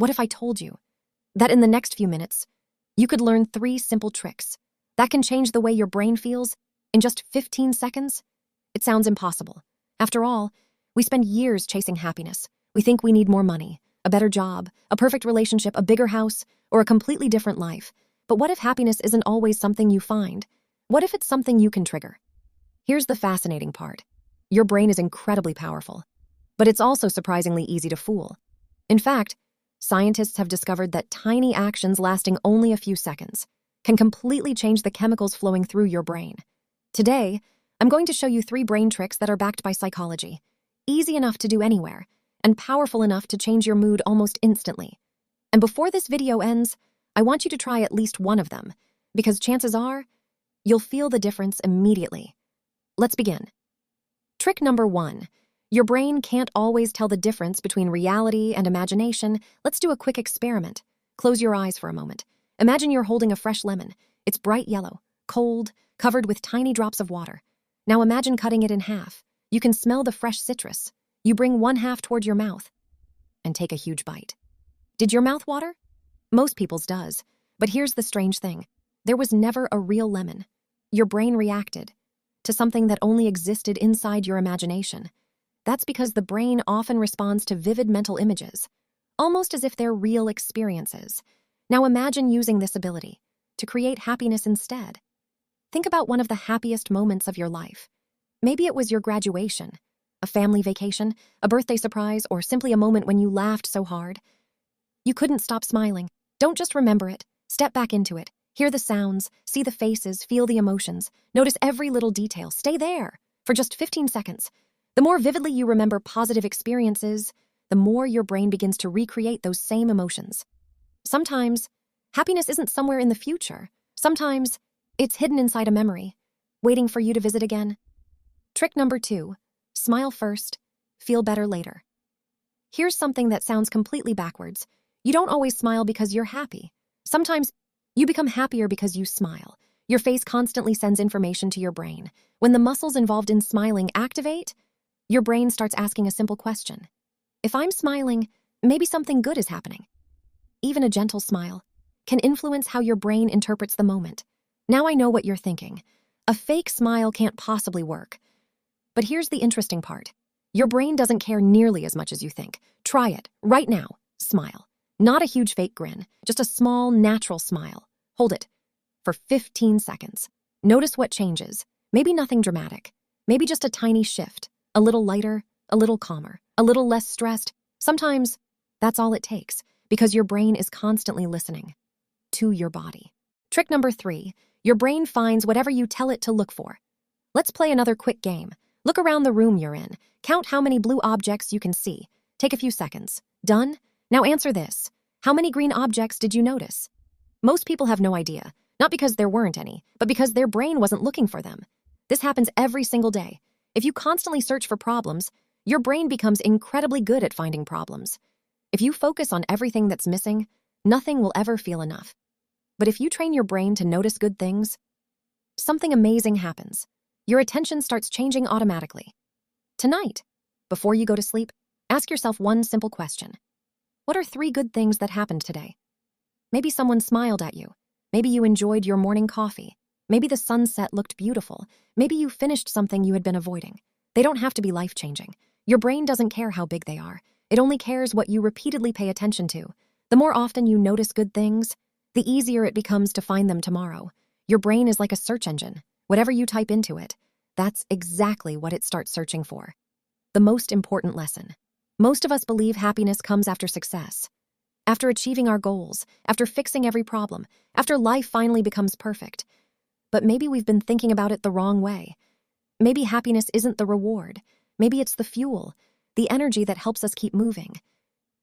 What if I told you that in the next few minutes, you could learn 3 simple tricks that can change the way your brain feels in just 15 seconds? It sounds impossible. After all, we spend years chasing happiness. We think we need more money, a better job, a perfect relationship, a bigger house, or a completely different life. But what if happiness isn't always something you find? What if it's something you can trigger? Here's the fascinating part. Your brain is incredibly powerful, but it's also surprisingly easy to fool. In fact, scientists have discovered that tiny actions lasting only a few seconds can completely change the chemicals flowing through your brain. Today, I'm going to show you 3 brain tricks that are backed by psychology, easy enough to do anywhere, and powerful enough to change your mood almost instantly. And before this video ends, I want you to try at least one of them, because chances are, you'll feel the difference immediately. Let's begin. Trick number 1. Your brain can't always tell the difference between reality and imagination. Let's do a quick experiment. Close your eyes for a moment. Imagine you're holding a fresh lemon. It's bright yellow, cold, covered with tiny drops of water. Now imagine cutting it in half. You can smell the fresh citrus. You bring one half toward your mouth and take a huge bite. Did your mouth water? Most people's does. But here's the strange thing. There was never a real lemon. Your brain reacted to something that only existed inside your imagination. That's because the brain often responds to vivid mental images, almost as if they're real experiences. Now imagine using this ability to create happiness instead. Think about one of the happiest moments of your life. Maybe it was your graduation, a family vacation, a birthday surprise, or simply a moment when you laughed so hard you couldn't stop smiling. Don't just remember it. Step back into it. Hear the sounds, see the faces, feel the emotions. Notice every little detail. Stay there for just 15 seconds. The more vividly you remember positive experiences, the more your brain begins to recreate those same emotions. Sometimes, happiness isn't somewhere in the future. Sometimes, it's hidden inside a memory, waiting for you to visit again. Trick number 2. Smile first, feel better later. Here's something that sounds completely backwards. You don't always smile because you're happy. Sometimes, you become happier because you smile. Your face constantly sends information to your brain. When the muscles involved in smiling activate, your brain starts asking a simple question. If I'm smiling, maybe something good is happening. Even a gentle smile can influence how your brain interprets the moment. Now I know what you're thinking. A fake smile can't possibly work. But here's the interesting part. Your brain doesn't care nearly as much as you think. Try it right now. Smile. Not a huge fake grin, just a small, natural smile. Hold it for 15 seconds. Notice what changes. Maybe nothing dramatic. Maybe just a tiny shift. A little lighter, a little calmer, a little less stressed. Sometimes that's all it takes, because your brain is constantly listening to your body. Trick number 3. Your brain finds whatever you tell it to look for. Let's play another quick game. Look around the room you're in. Count how many blue objects you can see. Take a few seconds. Done? Now answer this. How many green objects did you notice? Most people have no idea, not because there weren't any, but because their brain wasn't looking for them. This happens every single day. If you constantly search for problems, your brain becomes incredibly good at finding problems. If you focus on everything that's missing, nothing will ever feel enough. But if you train your brain to notice good things, something amazing happens. Your attention starts changing automatically. Tonight, before you go to sleep, ask yourself one simple question. What are 3 good things that happened today? Maybe someone smiled at you. Maybe you enjoyed your morning coffee. Maybe the sunset looked beautiful. Maybe you finished something you had been avoiding. They don't have to be life-changing. Your brain doesn't care how big they are. It only cares what you repeatedly pay attention to. The more often you notice good things, the easier it becomes to find them tomorrow. Your brain is like a search engine. Whatever you type into it, that's exactly what it starts searching for. The most important lesson. Most of us believe happiness comes after success, after achieving our goals, after fixing every problem, after life finally becomes perfect. But maybe we've been thinking about it the wrong way. Maybe happiness isn't the reward. Maybe it's the fuel, the energy that helps us keep moving.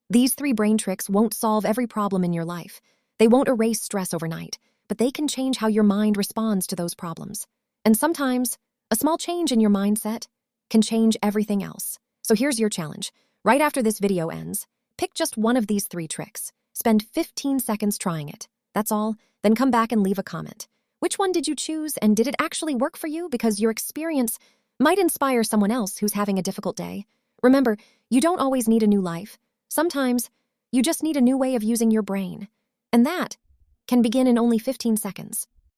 These 3 brain tricks won't solve every problem in your life. They won't erase stress overnight, but they can change how your mind responds to those problems. And sometimes, a small change in your mindset can change everything else. So here's your challenge. Right after this video ends, pick just one of these 3 tricks. Spend 15 seconds trying it. That's all. Then come back and leave a comment. Which one did you choose, and did it actually work for you? Because your experience might inspire someone else who's having a difficult day. Remember, you don't always need a new life. Sometimes, You just need a new way of using your brain. And that can begin in only 15 seconds.